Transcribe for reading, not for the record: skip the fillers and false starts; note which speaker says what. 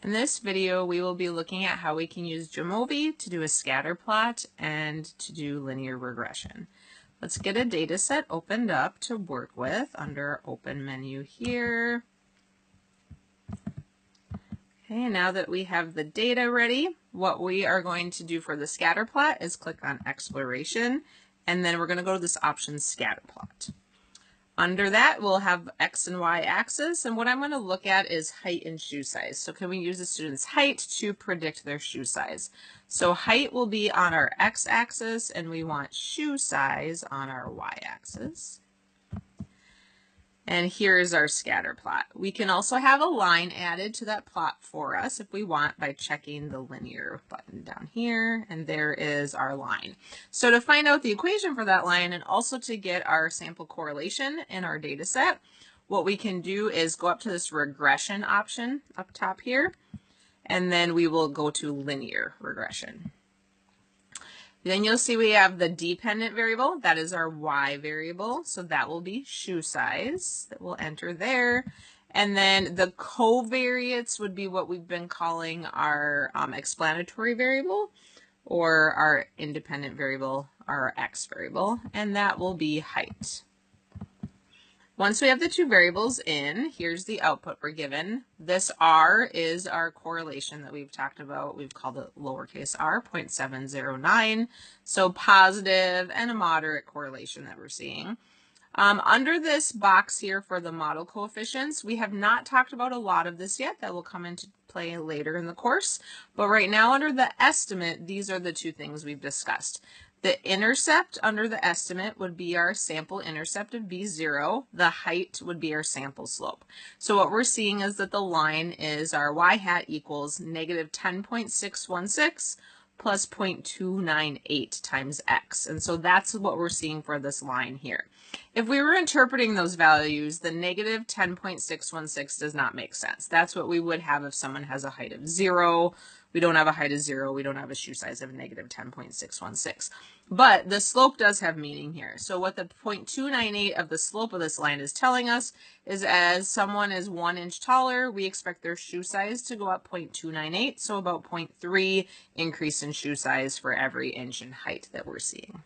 Speaker 1: In this video, we will be looking at how we can use Jamovi to do a scatter plot and to do linear regression. Let's get a data set opened up to work with under our open menu here. Okay, now that we have the data ready, what we are going to do for the scatter plot is click on Exploration, and then we're going to go to this option Scatter Plot. Under that, we'll have X and Y axis, and what I'm going to look at is height and shoe size. So can we use the student's height to predict their shoe size? So height will be on our X axis, and we want shoe size on our Y axis. And here is our scatter plot. We can also have a line added to that plot for us if we want by checking the linear button down here, and there is our line. So to find out the equation for that line and also to get our sample correlation in our data set, what we can do is go up to this regression option up top here, and then we will go to linear regression. Then you'll see we have the dependent variable, that is our Y variable, so that will be shoe size that we'll enter there. And then the covariates would be what we've been calling our explanatory variable, or our independent variable, our X variable, and that will be height. Once we have the two variables in, here's the output we're given. This R is our correlation that we've talked about. We've called it lowercase r, 0.709. So positive and a moderate correlation that we're seeing. Under this box here for the model coefficients, we have not talked about a lot of this yet. That will come into play later in the course. But right now under the estimate, these are the two things we've discussed. The intercept under the estimate would be our sample intercept of B0. The height would be our sample slope. So what we're seeing is that the line is our y hat equals negative 10.616 plus 0.298 times x. And so that's what we're seeing for this line here. If we were interpreting those values, the negative 10.616 does not make sense. That's what we would have if someone has a height of 0. We don't have a height of 0. We don't have a shoe size of negative 10.616. But the slope does have meaning here. So what the 0.298 of the slope of this line is telling us is as someone is 1 inch taller, we expect their shoe size to go up 0.298. So about 0.3 increase in shoe size for every inch in height that we're seeing.